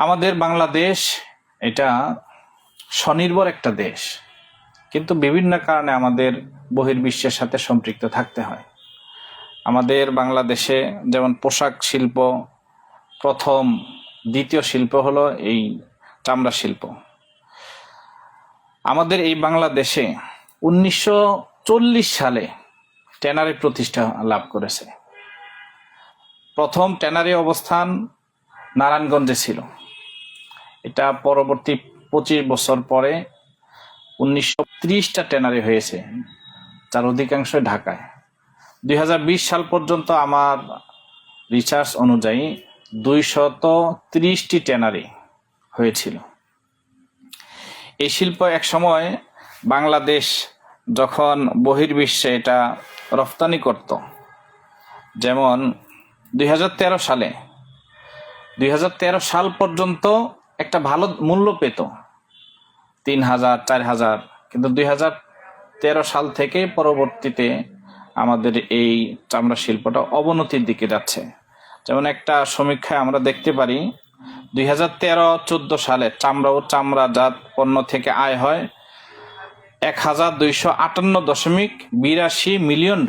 আমাদের বাংলাদেশ এটা স্বনির্ভর একটা দেশ, কিন্তু বিভিন্ন কারণে আমাদের বহির্বিশ্বের সাথে সম্পৃক্ত থাকতে হয়। আমাদের বাংলাদেশে যেমন পোশাক শিল্প প্রথম, দ্বিতীয় শিল্প হলো এই চামড়া শিল্প। আমাদের এই বাংলাদেশে 1940 সালে ট্যানারি প্রতিষ্ঠা লাভ করেছে। প্রথম ট্যানারি অবস্থান নারায়ণগঞ্জে ছিল। এটা পরবর্তী 25 বছর পরে 1930টা ট্যানারি হয়েছে, যার অধিকাংশ ঢাকায়। 2020 সাল পর্যন্ত আমার রিসার্চ অনুযায়ী 230টি ট্যানারি হয়েছিল। এই শিল্প এক সময় বাংলাদেশ যখন বহির্বিশ্বে এটা রপ্তানি করত, যেমন 2013 সাল পর্যন্ত একটা ভালো মূল্য পেত, 3,000 4,000, কিন্তু 2013 সাল থেকে পরবর্তীতে আমাদের এই চামড়া শিল্পটা অবনতির দিকে যাচ্ছে। যেমন একটা সমীক্ষায় আমরা দেখতে পারি 2013-14 সালে চামড়া ও চামড়াজাত পণ্য থেকে আয় হয় $1,258.82 মিলিয়ন।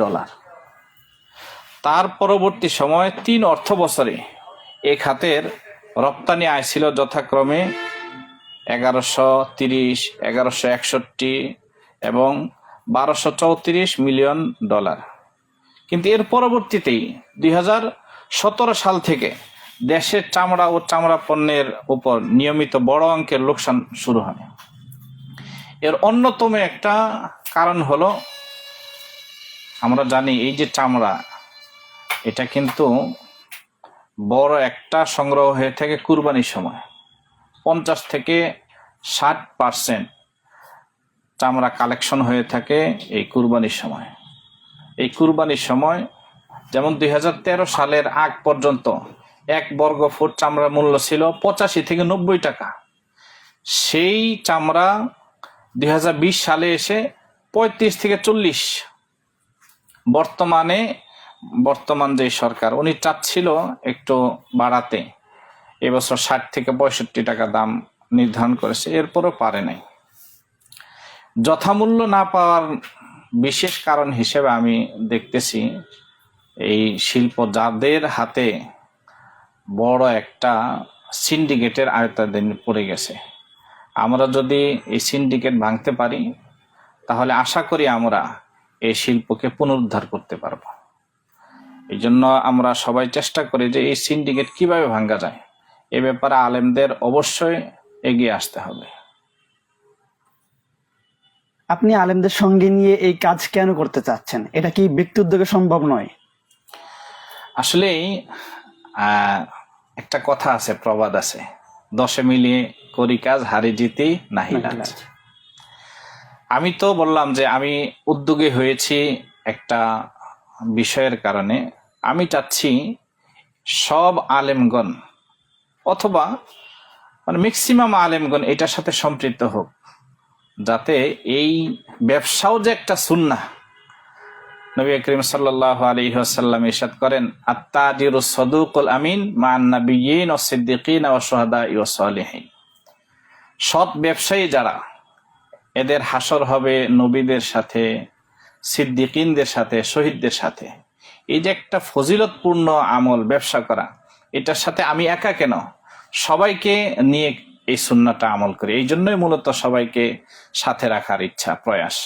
তার পরবর্তী সময়ে 3 অর্থ বছরে এই খাতের রপ্তানি আয় ছিল যথাক্রমে $1,130, $1,161 এবং $1,234 মিলিয়ন। কিন্তু এর পরবর্তীতেই 2017 সাল থেকে দেশের চামড়া ও চামড়া পণ্যের উপর নিয়মিত বড় অঙ্কের লোকসান শুরু হয়। এর অন্যতম একটা কারণ হলো, আমরা জানি এই যে চামড়া, এটা কিন্তু বড় একটা সংগ্রহ হয়ে থাকে কুরবানির সময়। 50 থেকে 60% চামড়া কালেকশন হয়ে থাকে এই কুরবানির সময়। এই কুরবানির সময় যেমন 2013 সালের আগ পর্যন্ত 1 বর্গ ফুট চামড়ার মূল্য ছিল 85 থেকে 90 টাকা। সেই চামড়া 2020 সালে এসে 35 থেকে 40। বর্তমান যে সরকার, উনি চাচ্ছিল একটু বাড়াতে, এবছর 60 থেকে 65 টাকা দাম নির্ধারণ করেছে, এরপরও পারে নাই। যথামূল্য না পাওয়ার বিশেষ কারণ হিসেবে আমি দেখতেছি এই শিল্প যাদের হাতে বড় একটা সিন্ডিকেটের আওতাধীন পড়ে গেছে। আমরা যদি এই সিন্ডিকেট ভাঙতে পারি, তাহলে আশা করি আমরা এই শিল্পকে পুনরুদ্ধার করতে পারবো। এই জন্য আমরা সবাই চেষ্টা করি যে এই সিন্ডিকেট কিভাবে ভাঙা যায়, এ ব্যাপারে আলেমদের অবশ্যই এগিয়ে আসতে হবে। আপনি আলেমদের সঙ্গে নিয়ে এই কাজ কেন করতে চাচ্ছেন? এটা কি ব্যক্তি উদ্যোগে সম্ভব নয়? আসলে একটা কথা আছে, প্রবাদ আছে, 10 মিলিয়ে করি কাজ, হারি জিতি নাহি লাজ। আমি তো বললাম যে আমি উদ্যোগী হয়েছি একটা বিষয়ের কারণে। আমি চাচ্ছি সব আলেমগণ অথবা ম্যাক্সিমাম আলেমগণ এটার সাথে সম্পৃক্ত হোক, যাতে এই ব্যবসাও যে একটা সুন্নাহ। নবী করিম সাল্লাল্লাহু আলাইহি ওয়াসাল্লাম ইরশাদ করেন, আত-তাজিরুস সাদুকুল আমিন মা'আন নাবিয়্যিন ওয়াস সিদ্দিকিন ওয়াস শুহাদা'i ওয়াস সালিহিন। সৎ ব্যবসায়ী যারা, এদের হাসর হবে নবীদের সাথে, সিদ্দিকিনদের সাথে, শহীদদের সাথে। এই যে একটা ফজিলতপূর্ণ আমল ব্যবসা করা, এটার সাথে আমি একা কেন, সবাইকে নিয়ে এই সুন্নাহটা আমল করি। এই জন্যই মূলত সবাইকে সাথে রাখার ইচ্ছা, প্রয়াস।